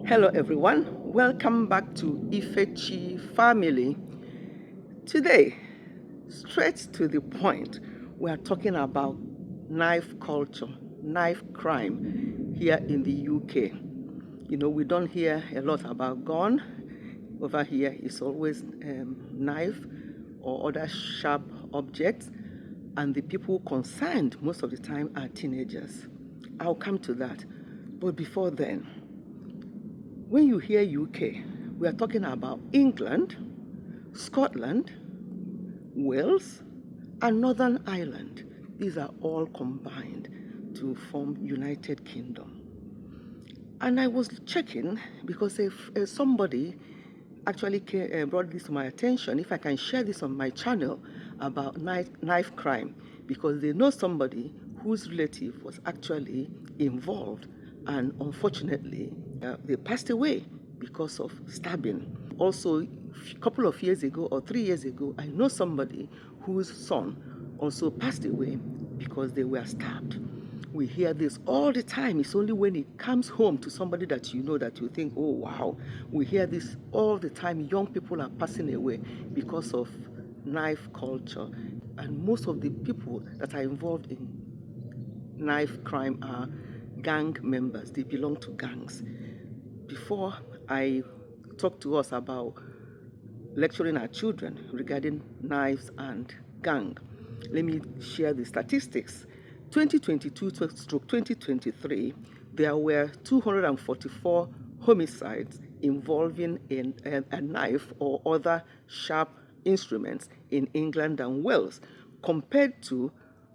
Hello everyone, welcome back to Ifechi Family. Today, straight to the point, we are talking about knife culture, knife crime here in the UK. You know, we don't hear a lot about gun. Over here, it's always knife or other sharp objects, and the people concerned most of the time are teenagers. I'll come to that. But before then, when you hear UK, we are talking about England, Scotland, Wales, and Northern Ireland. These are all combined to form United Kingdom. And I was checking because if somebody actually brought this to my attention, if I can share this on my channel about knife crime, because they know somebody whose relative was actually involved, and unfortunately they passed away because of stabbing. Also, a couple of years ago or 3 years ago, I know somebody whose son also passed away because they were stabbed. We hear this all the time. It's only when it comes home to somebody that you know that you think, oh wow. We hear this all the time. Young people are passing away because of knife culture. And most of the people that are involved in knife crime are gang members. They belong to gangs. Before I talk to us about lecturing our children regarding knives and gang, let me share the statistics. 2022-2023, there were 244 homicides involving a knife or other sharp instruments in England and Wales, compared to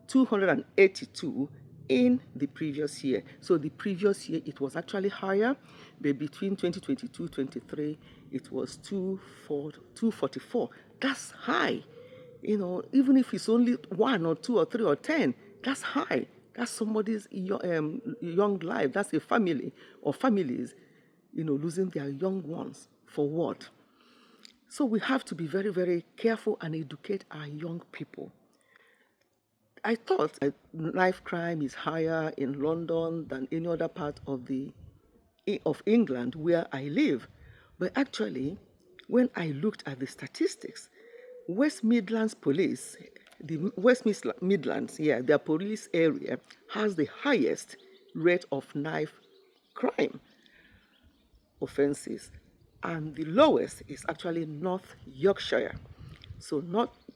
282 in the previous year. So the previous year it was actually higher, but between 2022-23 it was 244. That's high. You know, even if it's only 1 or 2 or 3 or 10, that's high. That's somebody's young life. That's a family or families, you know, losing their young ones for what? So we have to be very, very careful and educate our young people. I thought knife crime is higher in London than any other part of England where I live. But actually, when I looked at the statistics, West Midlands Police, the West Midlands, their police area has the highest rate of knife crime offenses, and the lowest is actually North Yorkshire. So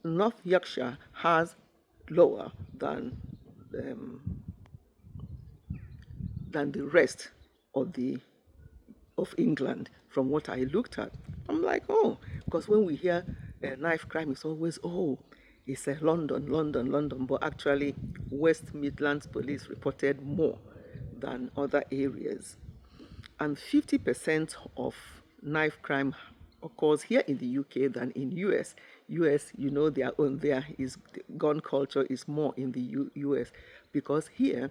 North Yorkshire has lower than the rest of England. From what I looked at, I'm like, oh, because when we hear knife crime, it's always, oh, it's London, London, London. But actually, West Midlands Police reported more than other areas. And 50% of knife crime occurs here in the UK than in US. US, you know, gun culture is more in the US, because here,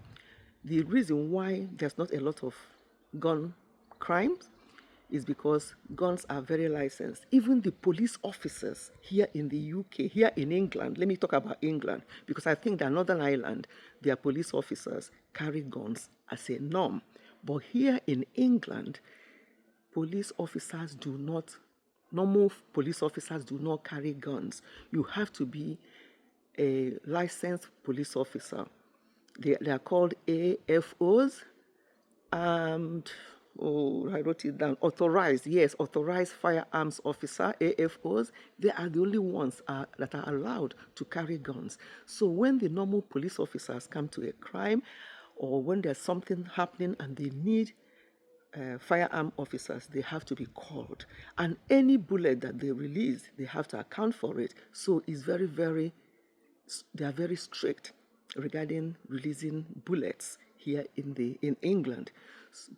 the reason why there's not a lot of gun crimes is because guns are very licensed. Even the police officers here in the UK, here in England, let me talk about England, because I think that Northern Ireland, their police officers carry guns as a norm. But here in England, normal police officers do not carry guns. You have to be a licensed police officer. They are called AFOs, and I wrote it down. Authorized firearms officer, AFOs. They are the only ones that are allowed to carry guns. So when the normal police officers come to a crime, or when there's something happening and they need firearm officers, they have to be called. And any bullet that they release, they have to account for it. So it's they are very strict regarding releasing bullets here in England.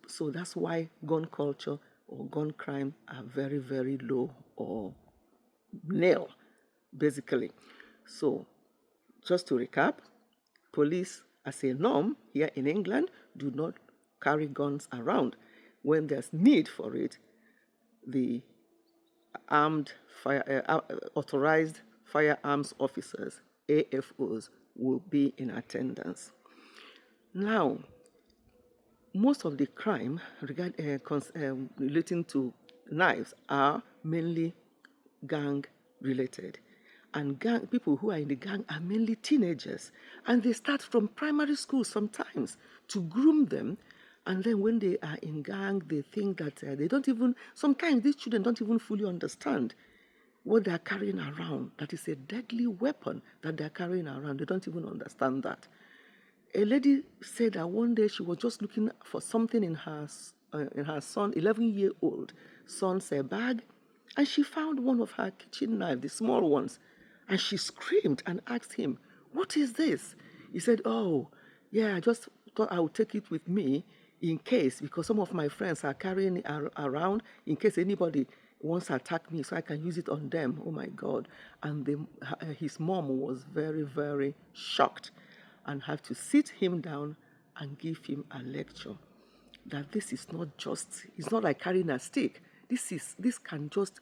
So that's why gun culture or gun crime are very, very low or nil, basically. So just to recap, police as a norm here in England do not carry guns around. When there's need for it, the authorized firearms officers, AFOs, will be in attendance. Now, most of the crime relating to knives are mainly gang related. And people who are in the gang are mainly teenagers. And they start from primary school sometimes to groom them. And then when they are in gang, they think that they don't even, sometimes these children don't even fully understand what they are carrying around. That is a deadly weapon that they are carrying around. They don't even understand that. A lady said that one day she was just looking for something in her son, 11-year-old son's bag, and she found one of her kitchen knives, the small ones, and she screamed and asked him, "What is this?" He said, "Oh, yeah, I just thought I would take it with me in case, because some of my friends are carrying it around in case anybody wants to attack me, so I can use it on them." Oh my God. And his mom was very, very shocked and have to sit him down and give him a lecture that this is not just, it's not like carrying a stick. This can just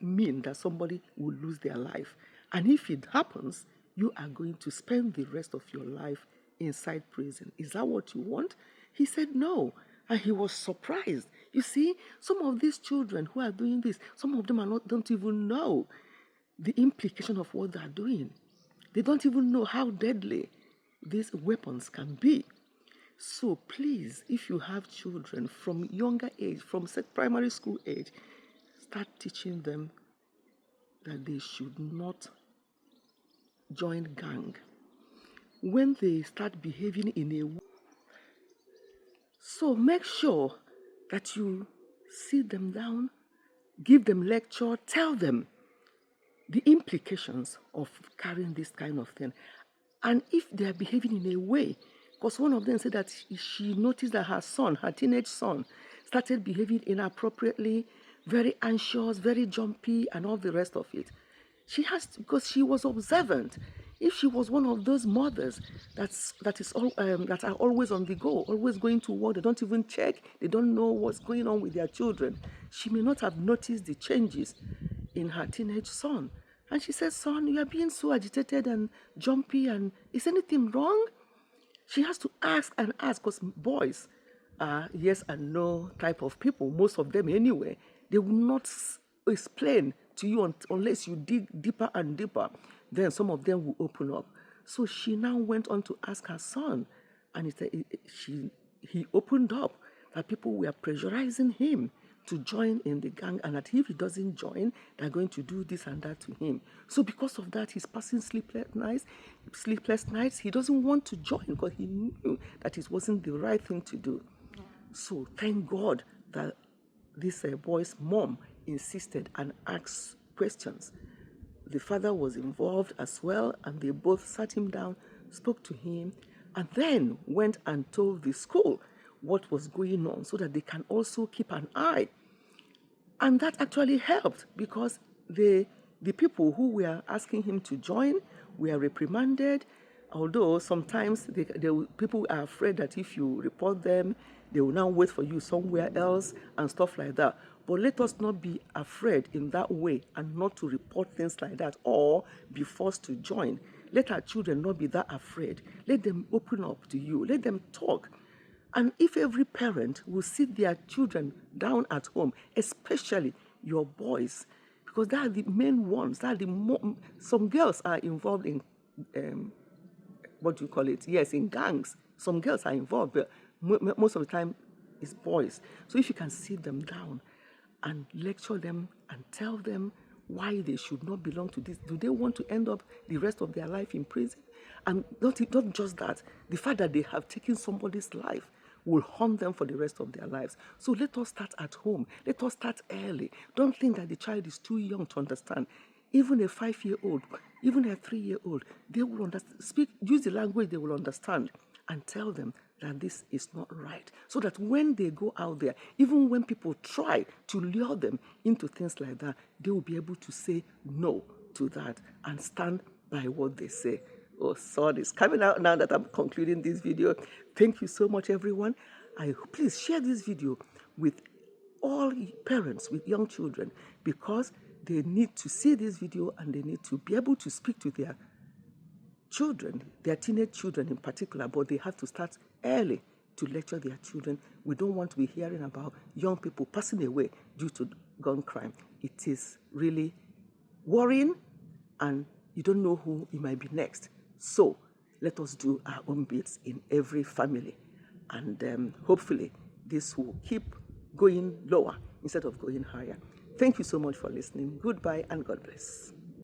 mean that somebody will lose their life. And if it happens, you are going to spend the rest of your life inside prison. Is that what you want? He said no. And he was surprised. You see, some of these children who are doing this, some of them don't even know the implication of what they are doing. They don't even know how deadly these weapons can be. So please, if you have children from younger age, from primary school age, start teaching them that they should not join gang. When they start behaving in a way, so make sure that you sit them down, give them lecture, tell them the implications of carrying this kind of thing. And if they are behaving in a way, because one of them said that she noticed that her son, her teenage son, started behaving inappropriately, very anxious, very jumpy, and all the rest of it. She has to, because she was observant. If she was one of those mothers that are always on the go, always going to work, they don't even check, they don't know what's going on with their children, she may not have noticed the changes in her teenage son. And she said, "Son, you are being so agitated and jumpy, and is anything wrong?" She has to ask and ask, because boys are yes and no type of people, most of them anyway. They will not explain to you unless you dig deeper and deeper. Then some of them will open up. So she now went on to ask her son, and he opened up that people were pressurizing him to join in the gang, and that if he doesn't join, they're going to do this and that to him. So because of that, he's passing sleepless nights. He doesn't want to join because he knew that it wasn't the right thing to do. So thank God that this boy's mom insisted and asked questions. The father was involved as well, and they both sat him down, spoke to him, and then went and told the school what was going on so that they can also keep an eye. And that actually helped, because the people who were asking him to join were reprimanded, although sometimes people are afraid that if you report them, they will now wait for you somewhere else and stuff like that. But let us not be afraid in that way and not to report things like that or be forced to join. Let our children not be that afraid. Let them open up to you. Let them talk. And if every parent will sit their children down at home, especially your boys, because they are the main ones, some girls are involved in, what do you call it? Yes, in gangs. Some girls are involved, but most of the time it's boys. So if you can sit them down and lecture them and tell them why they should not belong to this. Do they want to end up the rest of their life in prison? And not just that, the fact that they have taken somebody's life will haunt them for the rest of their lives. So let us start at home. Let us start early. Don't think that the child is too young to understand. Even a 5-year-old, even a 3-year-old, they will understand. Use the language they will understand, and tell them that this is not right. So that when they go out there, even when people try to lure them into things like that, they will be able to say no to that and stand by what they say. Oh, sorry, it's coming out now that I'm concluding this video. Thank you so much, everyone. Please share this video with all parents with young children, because they need to see this video and they need to be able to speak to their children, their teenage children in particular, but they have to start early to lecture their children. We don't want to be hearing about young people passing away due to gun crime. It is really worrying, and you don't know who you might be next. So let us do our own bits in every family, and hopefully this will keep going lower instead of going higher. Thank you so much for listening. Goodbye and God bless.